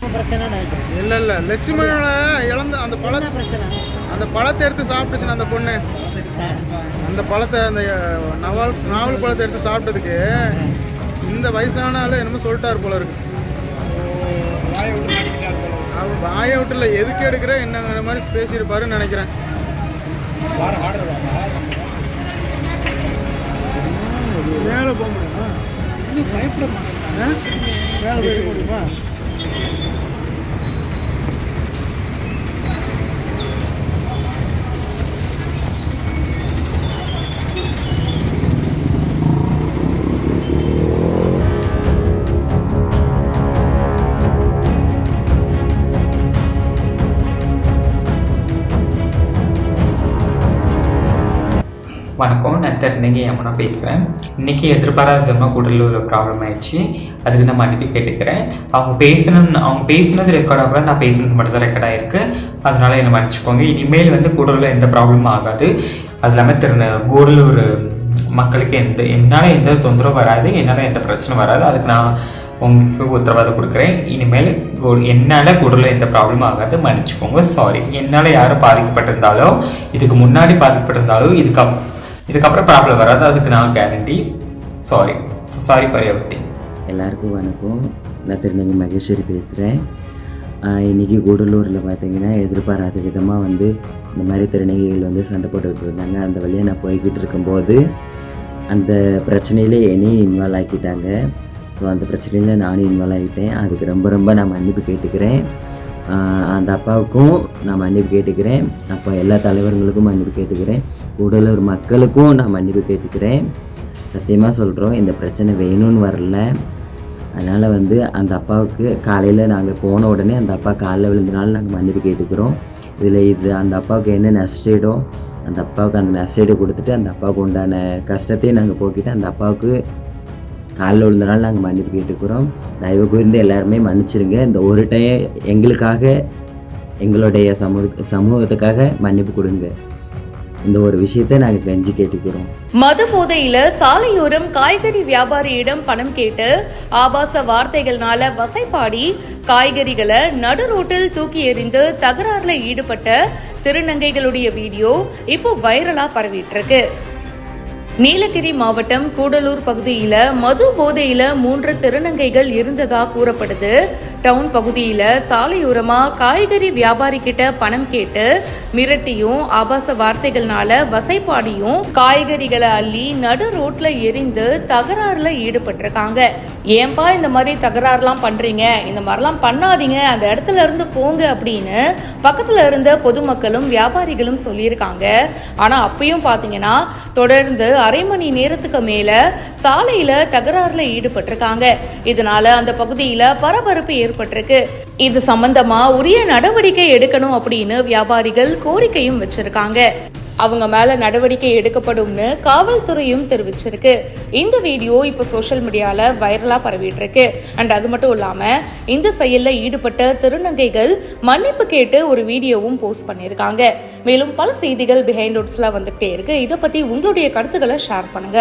இல்லை இல்லை லட்சுமணோட இழந்த அந்த பழத்தை எடுத்து சாப்பிட்டுச்சுன்னு அந்த பொண்ணு. அந்த பழத்தை அந்த நாவல் பழத்தை எடுத்து சாப்பிட்டதுக்கு இந்த வயசான ஆள் என்னமோ சொல்லிட்டார் போல இருக்கு. அவர் வாயை விட்டுல எதுக்கு எடுக்கிற என்னங்கிற மாதிரி பேசியிருப்பாருன்னு நினைக்கிறேன். மேலே போக முடியுமா? பயப்பட மாட்டேன். மேலே போய் முடியுமா? வணக்கம், நான் திருநங்கை யமுனா பேசுகிறேன். இன்றைக்கி எதிர்பாராத விதமாக கூடலூர் ஒரு ப்ராப்ளம் ஆயிடுச்சு. அதுக்கு நான் மன்னிப்பு கேட்டுக்கிறேன். அவங்க பேசுனது ரெக்கார்ட் ஆகல, நான் பேசுனது மட்டும் தான் ரெக்கார்ட் ஆகிருக்கு. அதனால் என்னை மன்னிச்சுக்கோங்க. இனிமேல் கூடலூரில் எந்த ப்ராப்ளமும் ஆகாது. அது இல்லாமல் கூடலூர் மக்களுக்கு என்னால் எந்த தொந்தரவும் வராது, என்னால் எந்த பிரச்சனையும் வராது. அதுக்கு நான் உங்களுக்கு உத்தரவாதம் கொடுக்குறேன். இனிமேல் என்னால் கூடலூரில் எந்த ப்ராப்ளமும் ஆகாது. மன்னிச்சுக்கோங்க. சாரி. என்னால் யாரும் பாதிக்கப்பட்டிருந்தாலோ, இதுக்கு முன்னாடி பாதிக்கப்பட்டிருந்தாலோ, இதுக்கப்புறம் ப்ராப்ளம் வராது. அதுக்கு நான் கேரண்டி. Sorry for everything. எல்லாருக்கும் வணக்கம். நான் திருநங்கை மகேஸ்வரி பேசுகிறேன். இன்றைக்கி கூடலூரில் பார்த்திங்கன்னா எதிர்பாராத விதமாக இந்த மாதிரி திருநங்கைகள் சண்டை போட்டுக்கிட்டு இருந்தாங்க. அந்த வழியாக நான் போய்கிட்டு இருக்கும்போது அந்த பிரச்சனையில் என்னையும் இன்வால்வ் ஆக்கிட்டாங்க. ஸோ அந்த பிரச்சனையில் நானும் இன்வால்வ் ஆகிட்டேன். அதுக்கு ரொம்ப நான் மன்னிப்பு கேட்டுக்கிறேன். அந்த அப்பாவுக்கும் நான் மன்னிப்பு கேட்டுக்கிறேன். அப்போ எல்லா தலைவர்களுக்கும் மன்னிப்பு கேட்டுக்கிறேன். கூடலூர் மக்களுக்கும் நான் மன்னிப்பு கேட்டுக்கிறேன். சத்தியமாக சொல்கிறோம், இந்த பிரச்சனை வேணும்னு வரல. அதனால் அந்த அப்பாவுக்கு காலையில் நாங்கள் போன உடனே அந்த அப்பா காலையில் விழுந்தனால நாங்கள் மன்னிப்பு கேட்டுக்கிறோம். இது அந்த அப்பாவுக்கு என்ன நஷ்டீடோ அந்த அப்பாவுக்கு அந்த நஷ்டீடை கொடுத்துட்டு அந்த அப்பாவுக்கு உண்டான கஷ்டத்தையும் நாங்கள் போக்கிட்டு அந்த அப்பாவுக்கு காலில் விழுந்தனால நாங்கள் மன்னிப்பு கேட்டுக்கிறோம். தயவு கூர்ந்து எல்லாருமே மன்னிச்சிருங்க. இந்த ஒரு டைம் எங்களுக்காக, எங்களுடைய சமூகத்துக்காக மன்னிப்பு கொடுங்க. இந்த ஒரு விஷயத்தை நாங்கள் கெஞ்சி கேட்டுக்கிறோம். மது போதையில சாலையோரம் காய்கறி வியாபாரியிடம் பணம் கேட்டு ஆபாச வார்த்தைகள்னால வசைப்பாடி காய்கறிகளை நடு ரோட்டில் தூக்கி எறிந்து தகராறுல ஈடுபட்ட திருநங்கைகளுடைய வீடியோ இப்போ வைரலா பரவிட்டு இருக்கு. நீலகிரி மாவட்டம் கூடலூர் பகுதியில மது போதையில 3 திருநங்கைகள் இருந்ததா கூறப்படுது. டவுன் பகுதியில சாலையோரமா காய்கறி வியாபாரி கிட்ட பணம் கேட்டு மிரட்டியும் ஆபாச வார்த்தைகள்னால வசைப்பாடியும் காய்கறிகளை அள்ளி நடு ரோட்ல எரிந்து தகராறுல ஈடுபட்டிருக்காங்க. ஏன்பா இந்த மாதிரி தகராறுலாம் பண்றீங்க, இந்த மாதிரிலாம் பண்ணாதீங்க, அந்த இடத்துல இருந்து போங்க அப்படின்னு பக்கத்துல இருந்த பொதுமக்களும் வியாபாரிகளும் சொல்லியிருக்காங்க. ஆனா அப்பயும் பாத்தீங்கன்னா தொடர்ந்து அரை மணி நேரத்துக்கு மேல சாலையில தகராறுல ஈடுபட்டிருக்காங்க. இதனால அந்த பகுதியில பரபரப்பு ஏற்பட்டிருக்கு. இது சம்பந்தமா உரிய நடவடிக்கை எடுக்கணும் அப்படின்னு வியாபாரிகள் கோரிக்கையும் வச்சிருக்காங்க. அவங்க மேல நடவடிக்கை எடுக்கப்படும்னு காவல்துறையும் தெரிவிச்சிருக்கு. இந்த வீடியோ இப்ப சோஷியல் மீடியால வைரலா பரவிட்டு இருக்கு. அண்ட் அது மட்டும் இல்லாம இந்த செயல்ல ஈடுபட்ட திருநங்கைகள் மன்னிப்பு கேட்டு ஒரு வீடியோவும் போஸ்ட் பண்ணிருக்காங்க. மேலும் பல செய்திகள் பிஹைண்ட் நோட்ஸ்ல வந்துகிட்டே இருக்கு. இதை பத்தி உங்களுடைய கருத்துக்களை ஷேர் பண்ணுங்க.